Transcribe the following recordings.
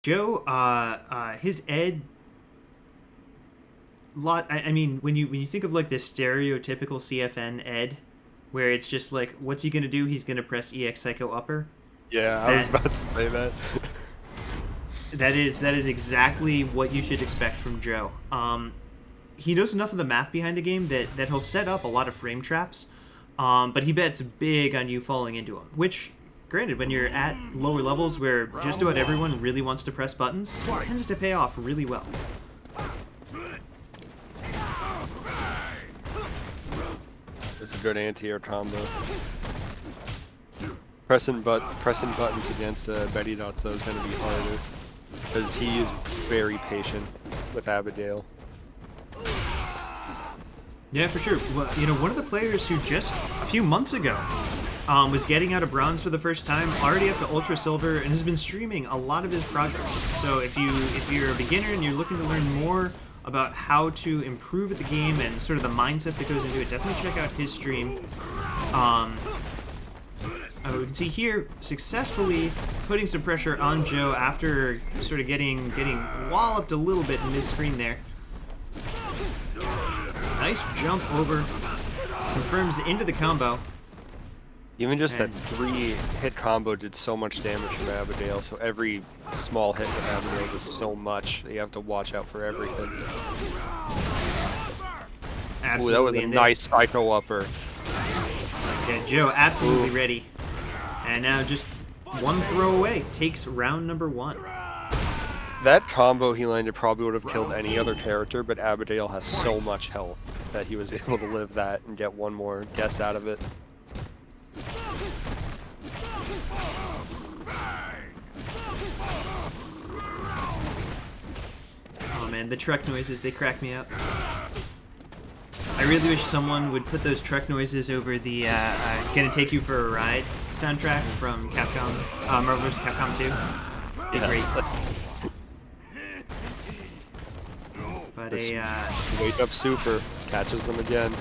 Joe, his Ed I mean, when you think of like this stereotypical CFN Ed, where it's just like, what's he gonna do? He's gonna press EX Psycho Upper. Yeah, I was That about to say that. that is exactly what you should expect from Joe. He knows enough of the math behind the game that he'll set up a lot of frame traps, but he bets big on you falling into them. Which, granted, when you're at lower levels where just about everyone really wants to press buttons, it tends to pay off really well. It's a good anti-air combo. Pressing buttons against BettyD0ts though is going to be harder because he is very patient with Abigail. Yeah, for sure. Well, one of the players who just a few months ago was getting out of bronze for the first time, already up to ultra silver, and has been streaming a lot of his progress. So if you're a beginner and you're looking to learn more about how to improve at the game and sort of the mindset that goes into it, definitely check out his stream. We can see here successfully putting some pressure on Joe after sort of getting walloped a little bit mid-screen there. Nice jump over, confirms into the combo. Even just that 3-hit combo did so much damage from Abigail, so every small hit with Abigail does so much that you have to watch out for everything. Absolutely. Ooh, that was a nice psycho upper. Yeah, Joe absolutely ready. And now just one throw away, takes round number 1. That combo he landed probably would have killed any other character, but Abigail has so much health that he was able to live that and get one more guess out of it. Oh man, the truck noises, they crack me up. I really wish someone would put those truck noises over the Gonna Take You for a Ride soundtrack from Capcom, Marvel vs. Capcom 2. It's great. But this Wake Up Super catches them again.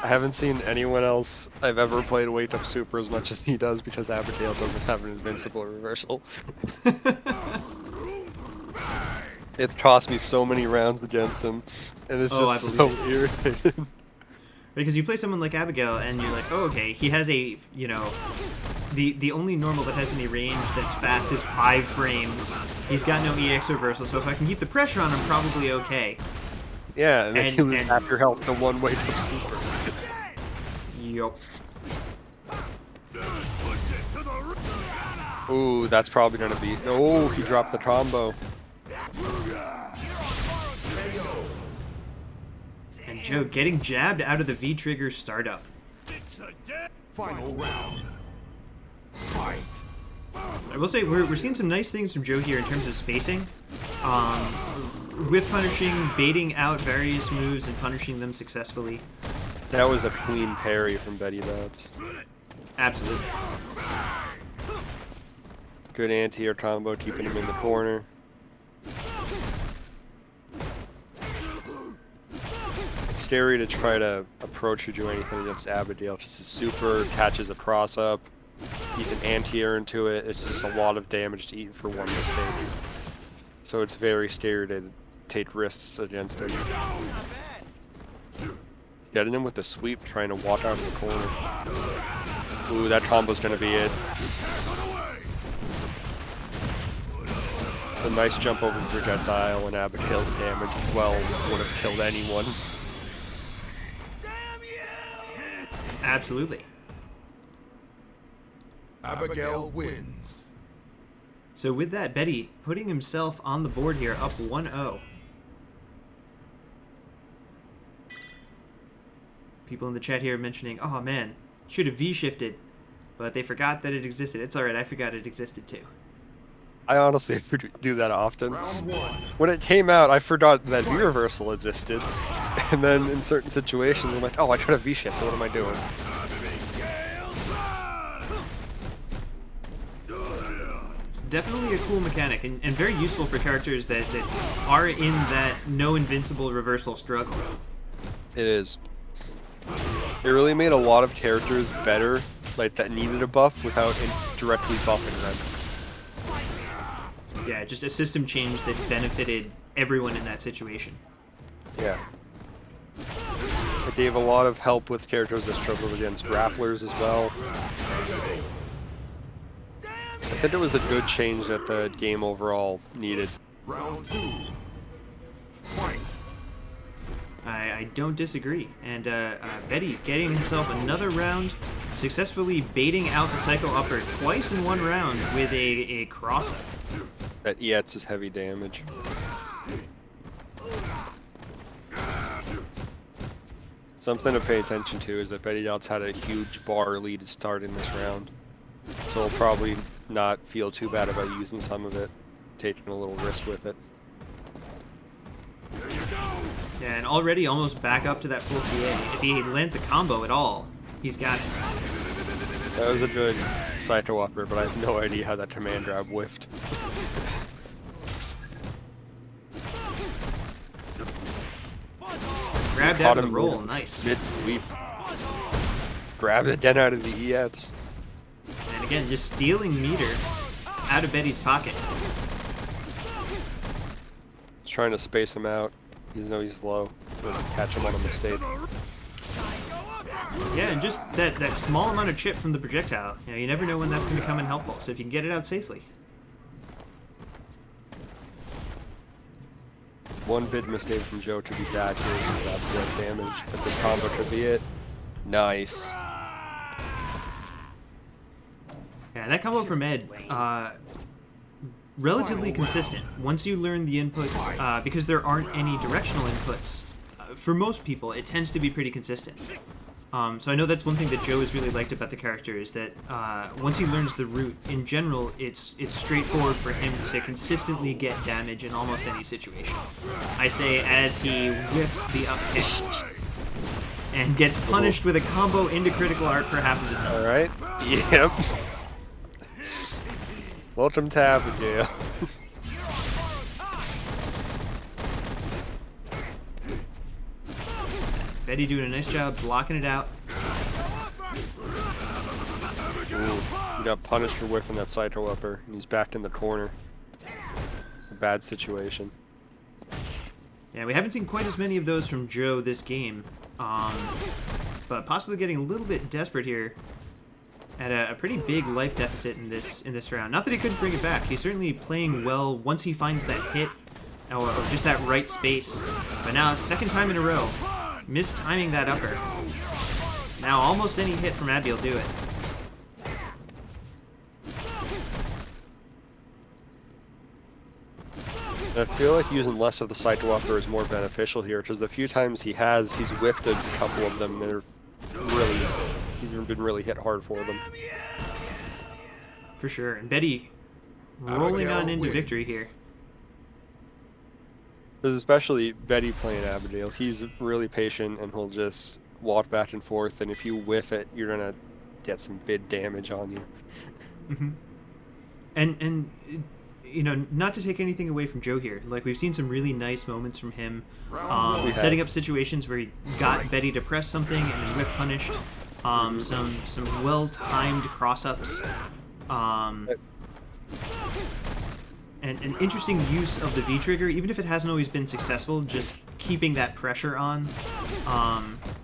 I haven't seen anyone else I've ever played Wake Up Super as much as he does because Abigail doesn't have an invincible reversal. It's cost me so many rounds against him, and it's just so irritating. Because you play someone like Abigail, and you're like, oh, okay, he has a, the only normal that has any range that's fast is 5 frames. He's got no EX reversal, so if I can keep the pressure on him, probably okay. Yeah, and then you lose half your health to one Wake Up Super. Yup. Ooh, that's probably gonna be... Oh, he dropped the combo. And Joe getting jabbed out of the V-trigger startup. Final round. Fight. I will say we're seeing some nice things from Joe here in terms of spacing. With punishing, baiting out various moves and punishing them successfully. That was a clean parry from BettyD0ts. Absolutely. Good anti-air combo, keeping him in the corner. It's scary to try to approach or do anything against Abigail. Just a super catches a cross up. You can anti-air into it. It's just a lot of damage to eat for one mistake. So it's very scary to take risks against him. Getting him with the sweep, trying to walk out of the corner. Ooh, that combo's gonna be it. A nice jump over the projectile, and Abigail's damage well would have killed anyone. Absolutely. Abigail wins. So with that, Betty putting himself on the board here, up 1-0. People in the chat here mentioning, oh man, should have V-shifted, but they forgot that it existed. It's alright, I forgot it existed too. I honestly do that often. When it came out, I forgot that V-reversal existed, and then in certain situations, I'm like, oh, I tried a V-shift, what am I doing? It's definitely a cool mechanic, and very useful for characters that are in that no invincible reversal struggle. It is. It really made a lot of characters better, like that needed a buff, without directly buffing them. Yeah, just a system change that benefited everyone in that situation. Yeah. It gave a lot of help with characters that struggled against grapplers as well. I think it was a good change that the game overall needed. Round 2. Fight. I don't disagree. And Betty getting himself another round, successfully baiting out the Psycho Upper twice in one round with a cross-up. That EX is heavy damage. Something to pay attention to is that BettyD0ts had a huge bar lead to start in this round. So he'll probably not feel too bad about using some of it, taking a little risk with it. Yeah, and already almost back up to that full CA. If he lands a combo at all, he's got it. That was a good Saito upper, but I have no idea how that command grab whiffed. Grabbed out of the roll, nice. Mid-sweep. Grabbed it then out of the EX. And again, just stealing meter out of Betty's pocket. He's trying to space him out. He doesn't know he's low. Doesn't catch him on a mistake. Yeah, and just that small amount of chip from the projectile. You know, you never know when that's going to come in helpful. So if you can get it out safely. One big mistake from Joe to be bad here is without direct damage, but this combo could be it. Nice. Yeah, that combo from Ed, relatively consistent. Once you learn the inputs, because there aren't any directional inputs, for most people, it tends to be pretty consistent. So I know that's one thing that Joe has really liked about the character, is that once he learns the route, in general, it's straightforward for him to consistently get damage in almost any situation. I say as he whiffs the up kick and gets punished with a combo into critical art for half of his health. Alright. Yep. Welcome to Abigail. Betty doing a nice job blocking it out. Ooh, he got punished for whiffing that Saito upper, and he's back in the corner. A bad situation. Yeah, we haven't seen quite as many of those from Joe this game, but possibly getting a little bit desperate here at a pretty big life deficit in this round. Not that he couldn't bring it back. He's certainly playing well once he finds that hit or just that right space. But now, second time in a row, mistiming that upper. Now almost any hit from Abigail do it. I feel like using less of the Saito upper is more beneficial here, because the few times he's whiffed a couple of them, he's been really hit hard for them. For sure. And Betty rolling on into victory here. Because especially Betty playing Abigail, he's really patient and he'll just walk back and forth, and if you whiff it, you're gonna get some big damage on you. Mm-hmm. And you know, not to take anything away from Joe here, like we've seen some really nice moments from him, setting up situations where he got Betty to press something and then whiff punished. Some well-timed cross-ups, and an interesting use of the V-trigger, even if it hasn't always been successful, just keeping that pressure on,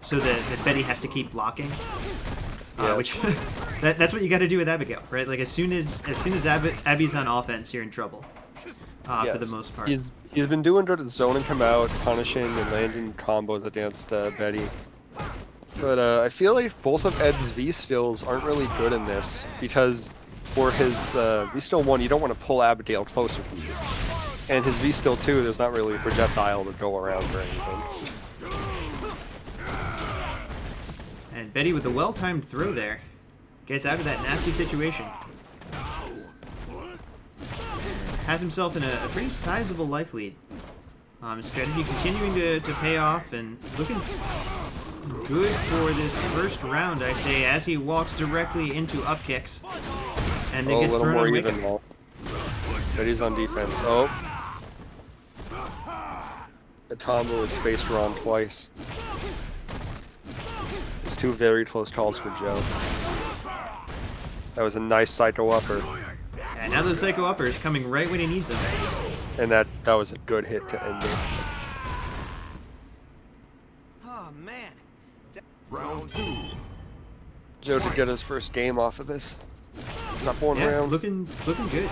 so that Betty has to keep blocking. Which that's what you got to do with Abigail, right? Like as soon as Abby's on offense, you're in trouble. For the most part. He's been doing good at zoning him out, punishing and landing combos against Betty. But I feel like both of Ed's V skills aren't really good in this, because for his V skill 1, you don't want to pull Abigail closer to you. And his V skill 2, there's not really a projectile to go around or anything. And Betty with a well-timed throw there gets out of that nasty situation. Has himself in a pretty sizable life lead. Strategy continuing to pay off and looking good for this first round, I say, as he walks directly into up kicks and then gets thrown on wake up. Betty's on defense. Oh. The combo is spaced around twice. It's two very close calls for Joe. That was a nice Saito upper. And now the Psycho Upper is coming right when he needs him. And that was a good hit to end it. Oh man. Round 2. Joe to get his first game off of this. Top one Yeah, round. looking good.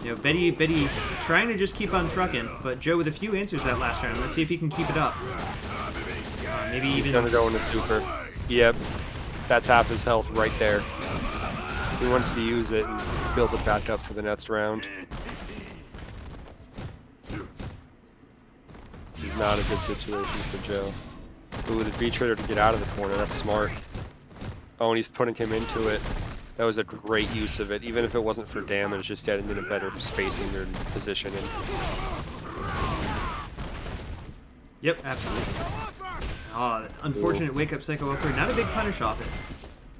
You know, Betty trying to just keep on trucking, but Joe with a few answers that last round. Let's see if he can keep it up. Maybe He's even... gonna go into super. Yep. That's half his health right there. He wants to use it and build it back up for the next round. This is not a good situation for Joe. Ooh, the V-Trigger to get out of the corner, that's smart. Oh, and he's putting him into it. That was a great use of it, even if it wasn't for damage, just getting in a better spacing or position. Yep, absolutely. Oh, unfortunate wake-up Psycho Upper. Not a big punish off it.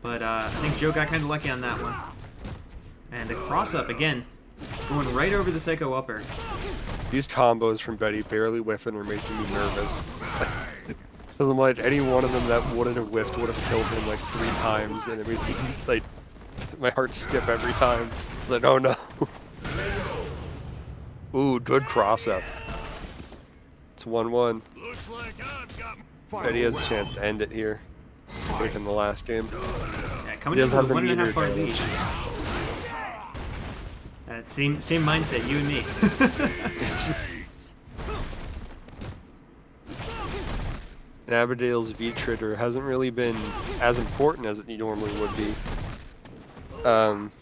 But I think Joe got kind of lucky on that one. And the cross-up, again, going right over the Psycho Upper. These combos from Betty barely whiffing were making me nervous. Because I'm like, any one of them that wouldn't have whiffed would have killed him like 3 times, and it was like, my heart skip every time. Like, oh no. Ooh, good cross-up. It's 1-1. Betty has a chance to end it here. Taking the last game. Yeah, coming into the 1.5 bar lead. Same mindset, you and me. And Abigail's V-Trigger hasn't really been as important as it normally would be.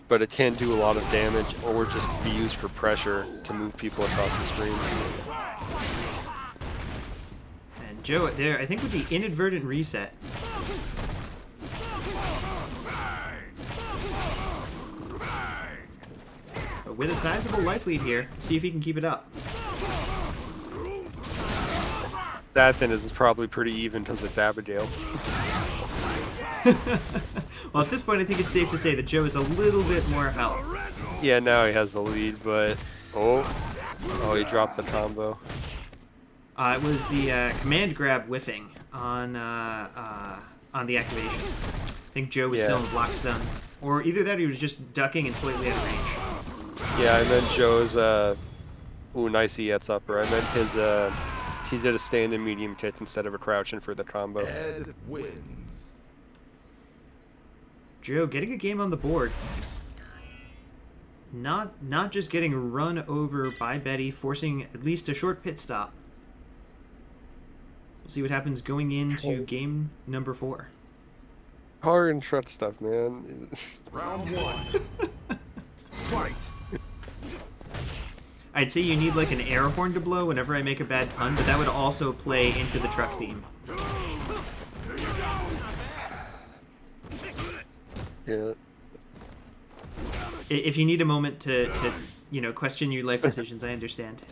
But it can do a lot of damage or just be used for pressure to move people across the screen. And Joe there, I think with the inadvertent reset. But with a sizable life lead here, see if he can keep it up. That then is probably pretty even because it's Abigail. Well, at this point, I think it's safe to say that Joe is a little bit more health. Yeah, now he has the lead, but oh, he dropped the combo. It was the command grab whiffing on the activation. I think Joe was still in block stun, or either that or he was just ducking and slightly out of range. Yeah, I meant Joe's ooh, nice EX upper. I meant his he did a stand-in medium kick instead of a crouching for the combo. Ed wins. Joe getting a game on the board. Not just getting run over by Betty, forcing at least a short pit stop. We'll see what happens going into game number 4. Hard and shred stuff, man. Round 1. Fight. I'd say you need like an air horn to blow whenever I make a bad pun, but that would also play into the truck theme. Yeah. If you need a moment to question your life decisions, I understand.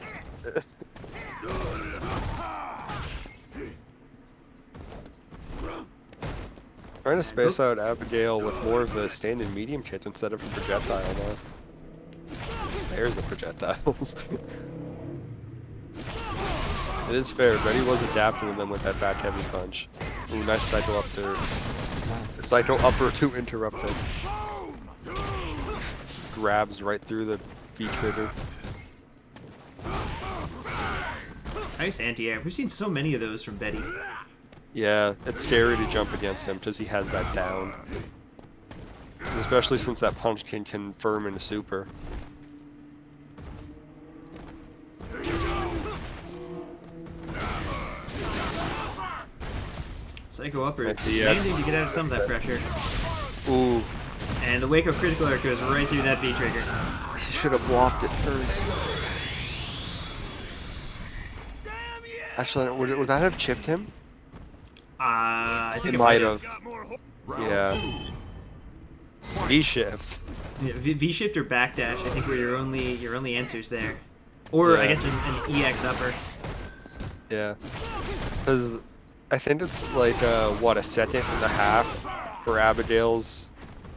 Trying to space out Abigail with more of the stand-in medium kick instead of a projectile now. There's the projectiles. It is fair, Betty was adapting to them with that back heavy punch. Ooh, nice Psycho up there. Psycho upper to interrupt him. Grabs right through the V-trigger. Nice anti-air. We've seen so many of those from Betty. Yeah, it's scary to jump against him because he has that down. Especially since that punch can confirm into super. Psycho upper, Yeah. landing to get out of some of that pressure. Ooh, And the wake up critical arc goes right through that V-trigger. he should have blocked it first. Actually, would that have chipped him? I think It it might have. have. Yeah. V-shift. Yeah, V-shift or backdash, I think were your only answers there. Or I Yeah. guess an EX upper. Yeah. Because I think it's like, what, a second and a half for Abigail's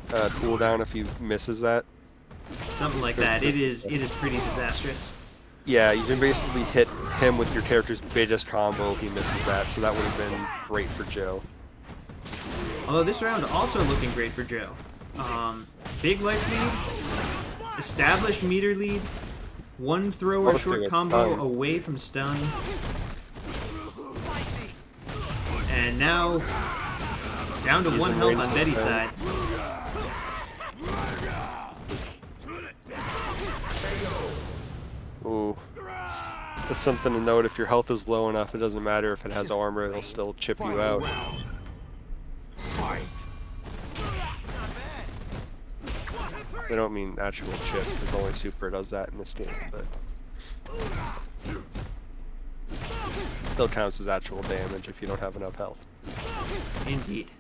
cooldown if he misses that. Something like that. It is pretty disastrous. Yeah, you can basically hit him with your character's biggest combo if he misses that, so that would have been great for Joe. Although this round also looking great for Joe. Big life lead, established meter lead, one throw or short combo away from stun. And now, down to one health on Betty's side. Ooh. That's something to note. If your health is low enough, it doesn't matter if it has armor, it'll still chip you out. Fight. I don't mean actual chip, because only Super does that in this game, but it still counts as actual damage if you don't have enough health. Indeed.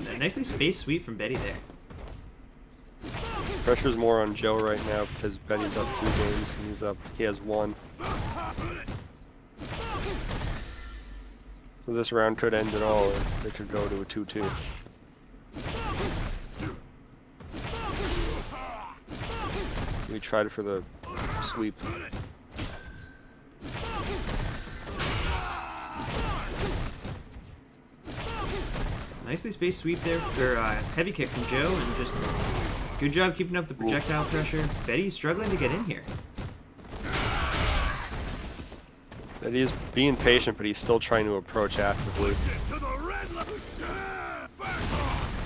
A nicely spaced sweep from Betty there. Pressure's more on Joe right now because Betty's up 2 games and he has 1. So this round could end it all, or it could go to a 2-2. We tried for the sweep. Nicely spaced sweep there, or heavy kick from Joe, and just good job keeping up the projectile pressure. Betty's struggling to get in here. He's being patient, but he's still trying to approach actively.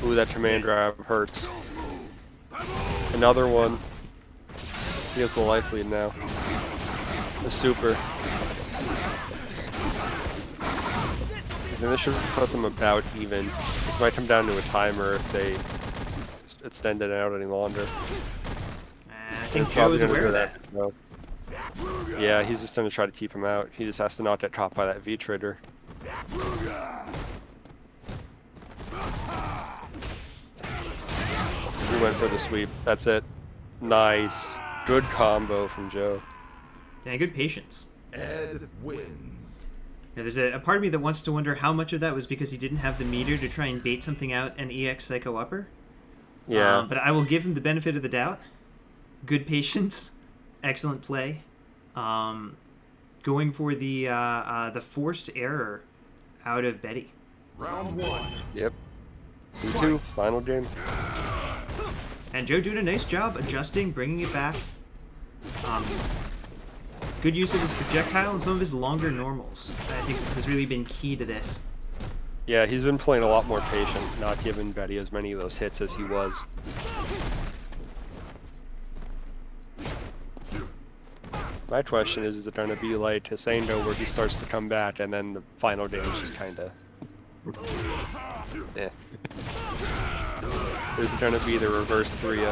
Ooh, that command grab hurts. Another one. He has the life lead now. The super. And this should put them about even. This might come down to a timer if they extend it out any longer. I think Joe is aware of that. No. Yeah, he's just gonna try to keep him out. He just has to not get caught by that V-trigger. He went for the sweep. That's it. Nice. Good combo from Joe. Yeah, good patience. Ed wins. Yeah, there's a part of me that wants to wonder how much of that was because he didn't have the meter to try and bait something out and EX Psycho Upper. Yeah. But I will give him the benefit of the doubt. Good patience. Excellent play. Going for the forced error out of Betty. Round 1. Yep. 2-2. Final game. And Joe doing a nice job adjusting, bringing it back. Good use of his projectile and some of his longer normals, I think, has really been key to this. Yeah, he's been playing a lot more patient, not giving Betty as many of those hits as he was. My question is it going to be like Hisando where he starts to come back and then the final game is just kind of... eh. Is it going to be the reverse 3-0?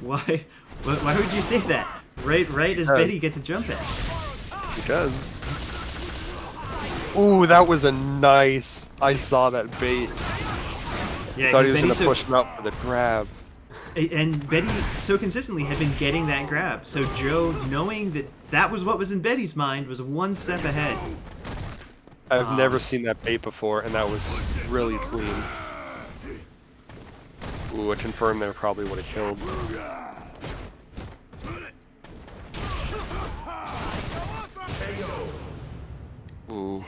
Why? Why would you say that? Right as Betty gets a jump in. Because... Ooh, that was a nice... I saw that bait. Yeah, I thought he was going to Betty's push him up for the grab. And Betty so consistently had been getting that grab, so Joe, knowing that that was what was in Betty's mind, was one step ahead. I've never seen that bait before, and that was really clean. Ooh, a confirm there probably would have killed. Ooh,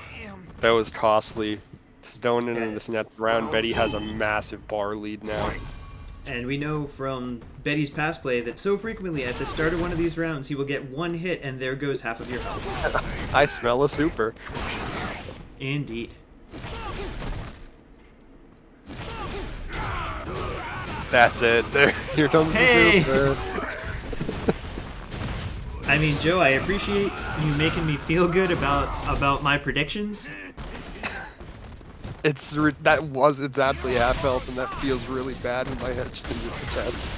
that was costly. Just going into this next round, Betty has a massive bar lead now. And we know from Betty's past play that so frequently at the start of one of these rounds, he will get one hit and there goes half of your health. I smell a super. Indeed. That's it. There, here comes Hey! the super. I mean, Joe, I appreciate you making me feel good about my predictions. That was exactly half health, and that feels really bad in my head just in the chest.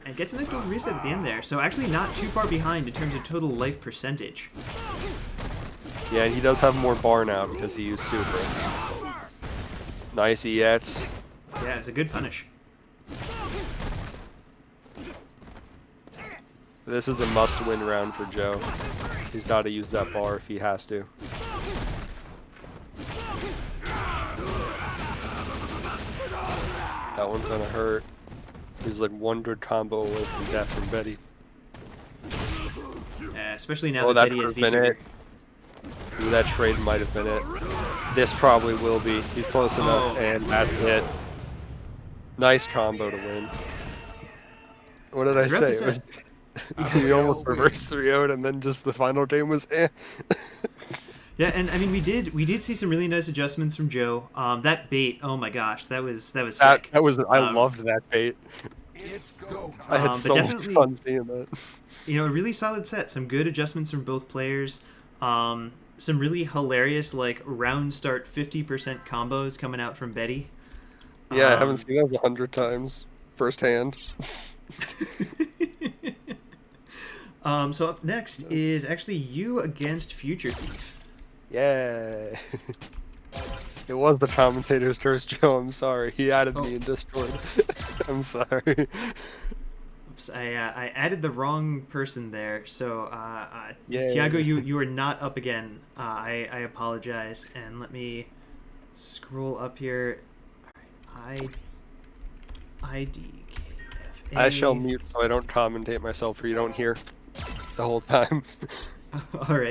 And gets a nice little reset at the end there, so actually not too far behind in terms of total life percentage. Yeah, and he does have more bar now because he used super. Nice EX. Yeah, it's a good punish. This is a must-win round for Joe. He's got to use that bar if he has to. That one's gonna hurt. He's like one good combo away from death from Betty. especially now Oh, that that Betty has could have been V-Trigger. it. Ooh, that trade might have been it. This probably will be. He's close enough, Oh. and that's it. Nice combo to win. What did I Throughout say? the It was. set. We almost reversed 3-0, and then just the final game was eh. Yeah, and I mean we did see some really nice adjustments from Joe. That bait, oh my gosh, that was sick. That was. I loved that bait. It's go I time. had but so much definitely- fun seeing that. You know, a really solid set. Some good adjustments from both players. Some really hilarious like round start 50% combos coming out from Betty. Yeah, I haven't seen those 100 times firsthand. So up next is actually you against Future Thief. Yeah. It was the commentator's curse, Joe. I'm sorry. He added me in Discord. I'm sorry. Oops, I added the wrong person there. So Yay. Tiago, you are not up again. I apologize. And let me scroll up here. All right, IDKFA. I shall mute so I don't commentate myself or you don't hear the whole time. All right.